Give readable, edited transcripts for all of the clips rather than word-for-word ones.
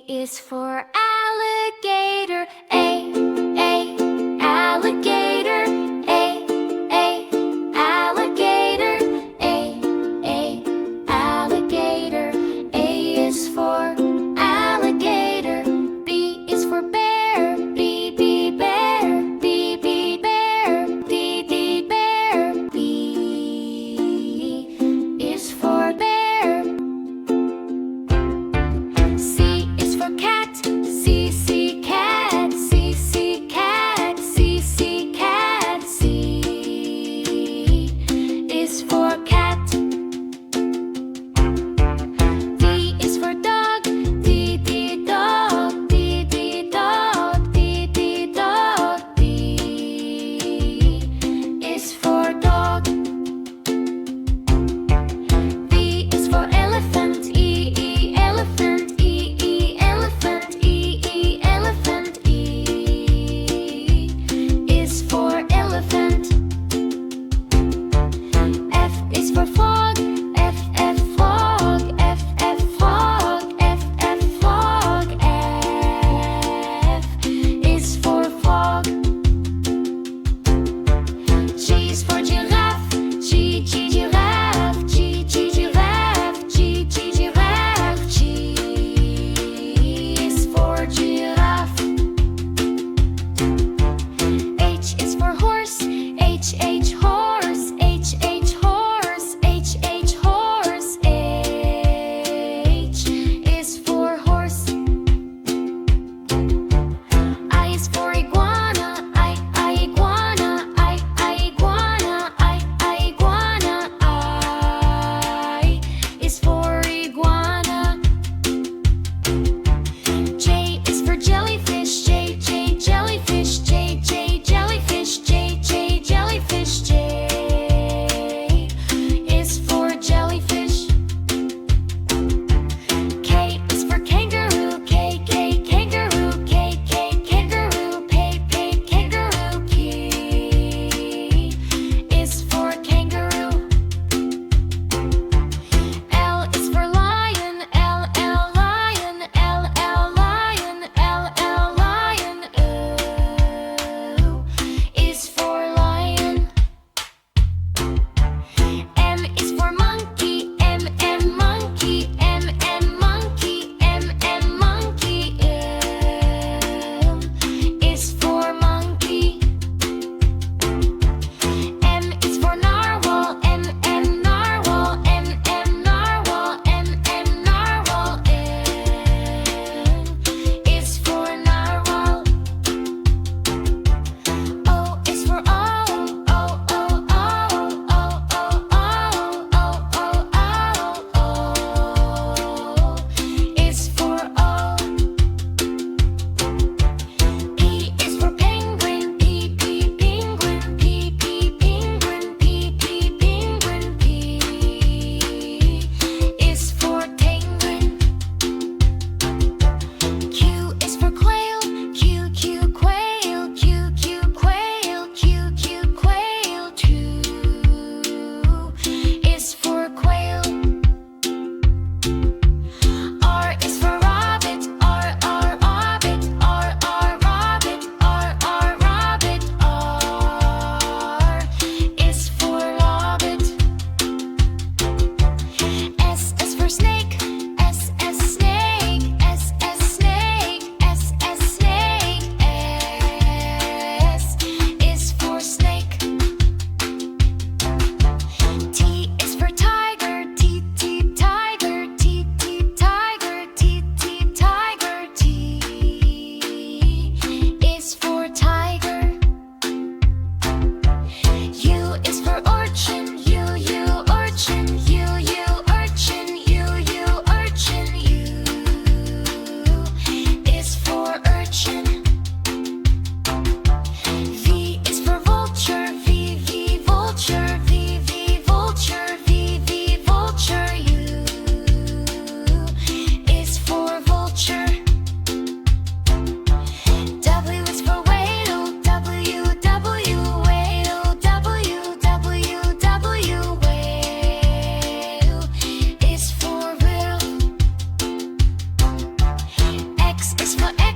is for alligator. Alligator. Alligator. Alligator. A is for alligator. B is for bear. B bear. B bear. D bear. B is for bear. C is for cat. C cat.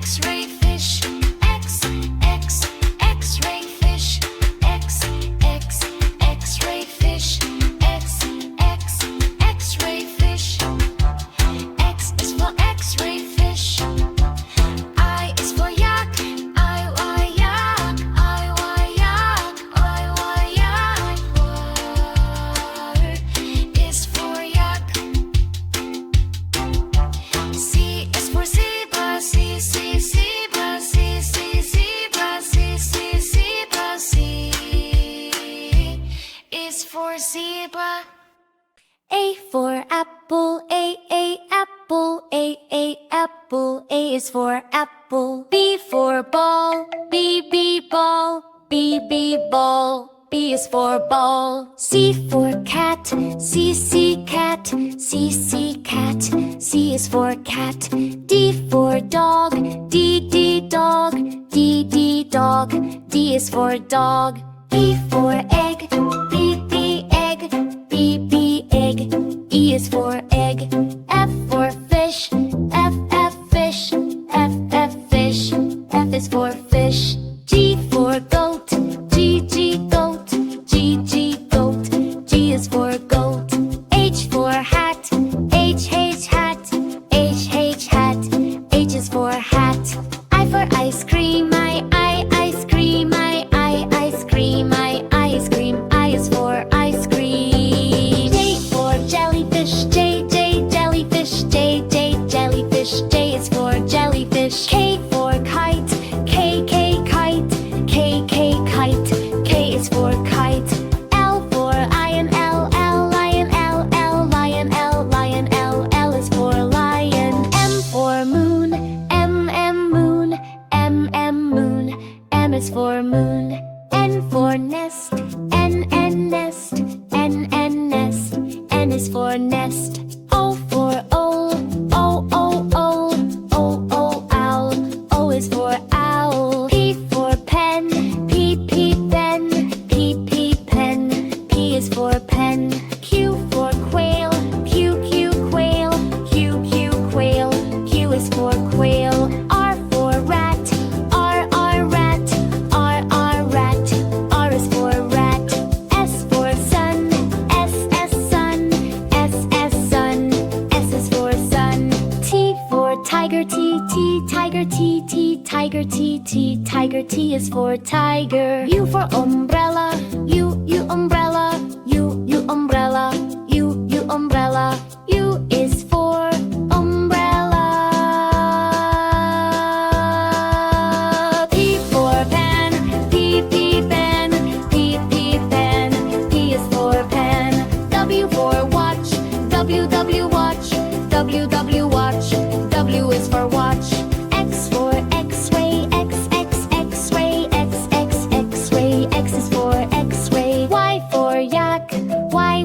X-ray fish. X, X, X-ray fish. X, X, X-ray fish. X, X, X-ray fish. X is for X-ray fish. I is for yak. I, Y, yak. I, Y, yak. I, Y, yak. Y is for yak. C is for zebra. C, C, zebra. C, C, zebra. C, C, zebra. C is for zebra. A for apple. A, apple. A, apple. A is for apple. B for ball. B, ball. B, ball. B is for ball. C for cat. C, cat. C, cat. C is for cat. D for dog. D, dog. D, dog. D is for dog. E for egg. B, egg. B, egg. E is for egg. F for fish. F, fish. F, fish. F is for fish. G for goat. G, goat. G, goat. G is for goat. H for hat. H, hat. H, hat. H is for hat. I for ice cream. I, ice cream. I, ice cream. I, ice cream. I is for ice cream. J for jellyfish. J, jellyfish. J, jellyfish. J is for jellyfish. K for kite. K, kite. K, kite. K is for kite. L for lion. L, lion. L, lion. L, lion. L is for lion. M for moon. M, moon. M, moon. M is for moon. N for nest. N, nest. N, nest. N is for nest. O for owl. O, owl. O, owl. O is for owl. P for pen. P, pen. P, pen. P is for pen. Q for quail. Q, quail. Q, quail. Q is for quail. R for rat. R, rat. R, rat. R is for rat. S for sun. S, sun. S, sun. S is for sun. T for tiger. T, tiger. T, tiger. T, tiger. T is for tiger. U for umbrella. U, umbrella. U, umbrella. U, umbrella. U is for umbrella. P for pen. P, pen. P, pen. P is for pen. W for watch. W, watch. W, watch. W is for watch. X for X-ray. X, X-ray. X, X-ray. X is for X-ray. Y for yak. Y,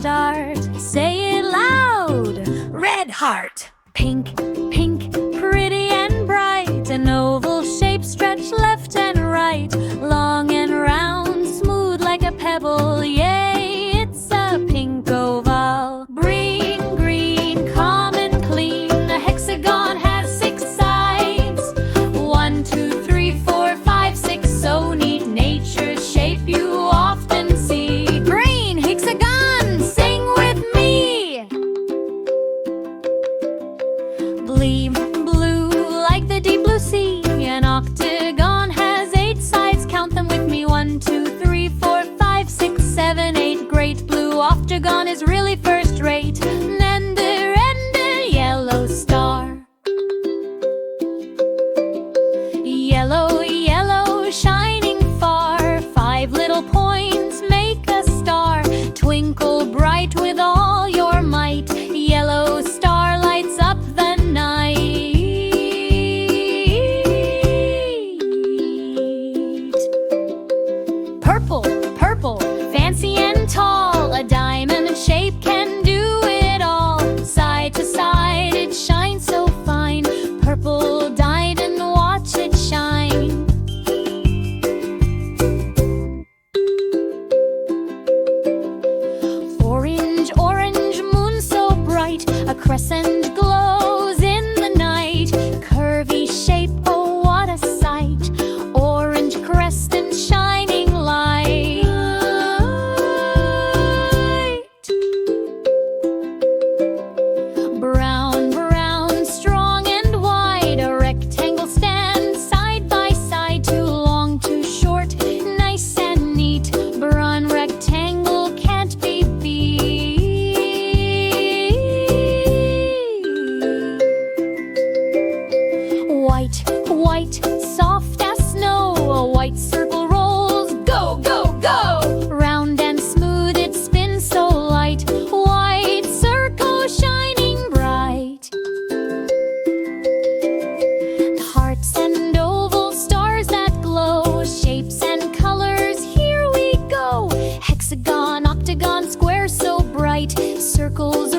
start. Say it loud. Red heart. Pink, pink, pretty and bright. An oval shape stretched left and right. Long and round, smooth like a pebble. Yay, it's a pink oval. Green, green, calm and clean. A hexagon has 6 sides. 1, 2, 3, 4, 5, 6. So neat, nature's shape you often see. Green hexagon, sing with me. Gleam, blue like the deep blue sea. An octagon has 8 sides. Count them with me. 1, 2, 3, 4, 5, 6, 7, 8. Great blue octagon is really first rate. And the yellow star. Yellow, yellow, shining far. 5 little points make a star. Twinkle bright with all your might. Yellow star lights up the night. Purple, purple, fancy and tall. A diamond shape can do it all. Side to side it shines so fine. Purple dyed and watch it shine. Orange, orange, moon so bright. A crescent glows in the night. Curvy shape, oh what a sight. Orange crest and shining light. Brown, brown, strong and wide. A rectangle stands side by side. Too long, too short, nice and neat. Brown rectangle can't be beat. White, white, soft as snow. A white circle rolls, go, go, go. Round and smooth it spins so light. White circle shining bright. Hearts and oval stars that glow. Shapes and colors, here we go. Hexagon, octagon, square so bright. Circles